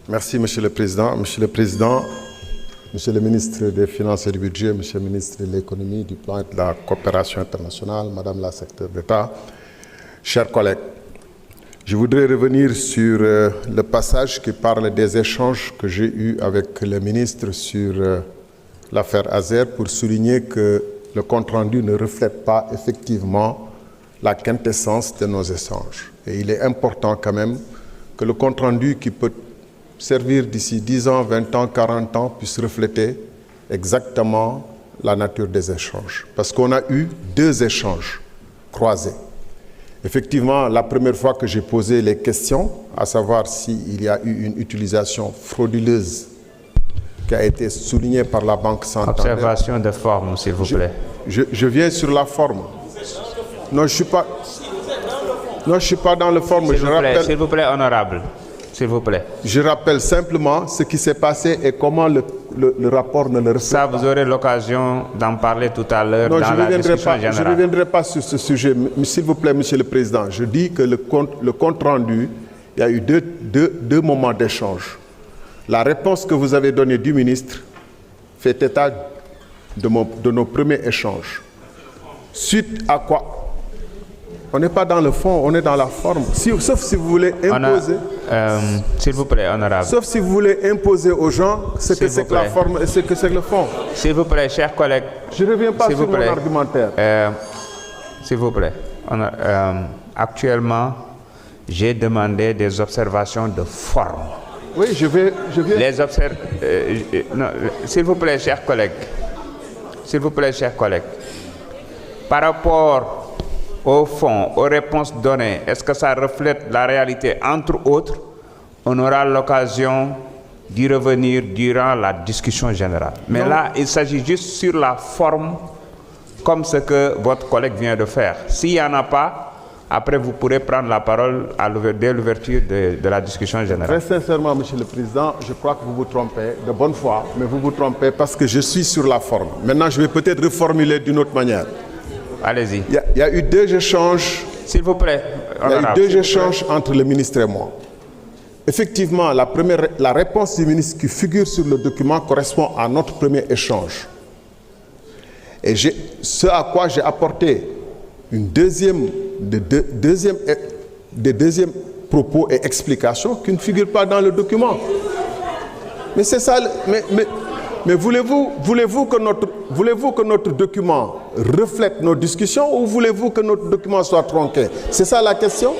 Merci, Monsieur le Président. Monsieur le Président, Monsieur le ministre des Finances et du Budget, Monsieur le ministre de l'Économie, du Plan et de la Coopération internationale, Madame la secrétaire d'État, chers collègues, je voudrais revenir sur le passage qui parle des échanges que j'ai eus avec le ministre sur l'affaire Azer pour souligner que le compte-rendu ne reflète pas effectivement la quintessence de nos échanges. Et il est important quand même que le compte-rendu qui peut servir d'ici 10 ans, 20 ans, 40 ans puisse refléter exactement la nature des échanges. Parce qu'on a eu 2 échanges croisés. Effectivement, la première fois que j'ai posé les questions, à savoir s'il y a eu une utilisation frauduleuse qui a été soulignée par la Banque Santander. Observation de forme, s'il vous plaît. Je viens sur la forme. Non, je ne suis pas dans le forme. S'il vous plaît, honorable. S'il vous plaît. Je rappelle simplement ce qui s'est passé et comment le rapport ne le reflète pas. Ça, vous aurez l'occasion d'en parler tout à l'heure dans la discussion générale. Je ne reviendrai pas sur ce sujet. S'il vous plaît, Monsieur le Président, je dis que le compte rendu, il y a eu deux moments d'échange. La réponse que vous avez donnée du ministre fait état de nos premiers échanges. Suite à quoi? On n'est pas dans le fond, on est dans la forme. Sauf si vous voulez imposer... S'il vous plaît, honorable. Sauf si vous voulez imposer aux gens ce que c'est que la forme et ce que c'est que le fond. S'il vous plaît, chers collègues. Je ne reviens pas sur mon argumentaire. S'il vous plaît. Actuellement, j'ai demandé des observations de forme. Oui, je viens... S'il vous plaît, chers collègues. S'il vous plaît, chers collègues. Par rapport au fond, aux réponses données, est-ce que ça reflète la réalité? Entre autres, on aura l'occasion d'y revenir durant la discussion générale. Mais là, il s'agit juste sur la forme, comme ce que votre collègue vient de faire. S'il n'y en a pas, après vous pourrez prendre la parole dès l'ouverture de la discussion générale. Très sincèrement, Monsieur le Président, je crois que vous vous trompez de bonne foi, mais vous vous trompez parce que je suis sur la forme. Maintenant, je vais peut-être reformuler d'une autre manière. Allez-y. Il y a eu 2 échanges. S'il vous plaît. Il y a eu 2 échanges entre le ministre et moi. Effectivement, la réponse du ministre qui figure sur le document correspond à notre premier échange. Et ce à quoi j'ai apporté des deuxièmes propos et explications qui ne figurent pas dans le document. Mais c'est ça. Mais voulez-vous que notre document reflète nos discussions ou voulez-vous que notre document soit tronqué? C'est ça la question?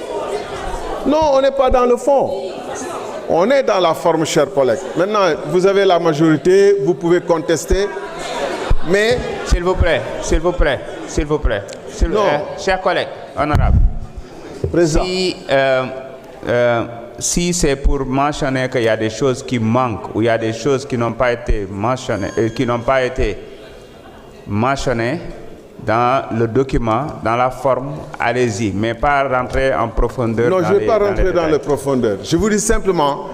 Non, on n'est pas dans le fond. On est dans la forme, chers collègues. Maintenant, vous avez la majorité, vous pouvez contester, mais... S'il vous plaît, s'il vous plaît, s'il vous plaît. Chers collègues, honorables. Président. Si c'est pour mentionner qu'il y a des choses qui manquent ou il y a des choses qui n'ont pas été mentionnées, dans le document, dans la forme, allez-y, mais pas rentrer en profondeur. Non, je ne vais pas rentrer dans les profondeurs. Je vous dis simplement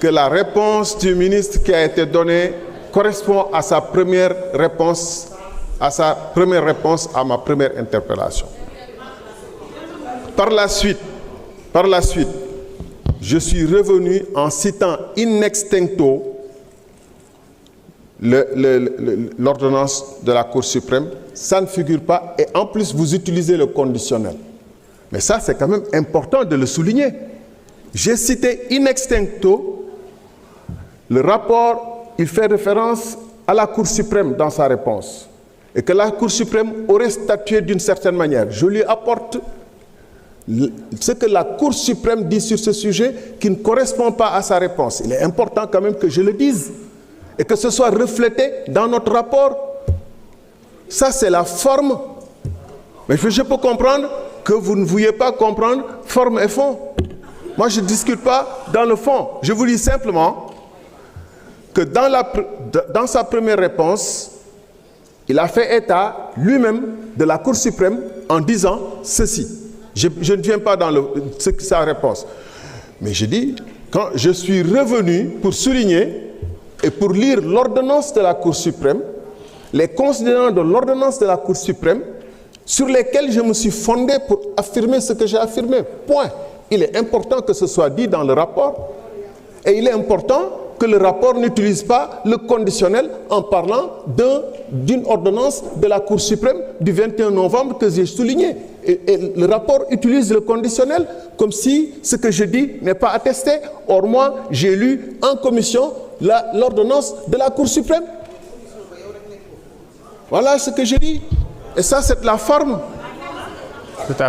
que la réponse du ministre qui a été donnée correspond à sa première réponse, à ma première interpellation. Par la suite, je suis revenu en citant in extincto l'ordonnance de la Cour suprême. Ça ne figure pas et en plus vous utilisez le conditionnel. Mais ça, c'est quand même important de le souligner. J'ai cité in extincto le rapport, il fait référence à la Cour suprême dans sa réponse et que la Cour suprême aurait statué d'une certaine manière. Je lui apporte ce que la Cour suprême dit sur ce sujet qui ne correspond pas à sa réponse. Il est important quand même que je le dise et que ce soit reflété dans notre rapport. Ça, c'est la forme. Mais je peux comprendre que vous ne vouliez pas comprendre forme et fond. Moi, je ne discute pas dans le fond. Je vous dis simplement que dans sa première réponse, il a fait état lui-même de la Cour suprême en disant ceci. Je ne viens pas dans sa réponse. Mais je dis, quand je suis revenu pour souligner et pour lire l'ordonnance de la Cour suprême, les considérants de l'ordonnance de la Cour suprême, sur lesquels je me suis fondé pour affirmer ce que j'ai affirmé. Point. Il est important que ce soit dit dans le rapport. Et il est important que le rapport n'utilise pas le conditionnel en parlant d'une ordonnance de la Cour suprême du 21 novembre que j'ai souligné. Et le rapport utilise le conditionnel comme si ce que je dis n'est pas attesté. Or, moi, j'ai lu en commission l'ordonnance de la Cour suprême. Voilà ce que je dis. Et ça, c'est la forme. Tout à fait.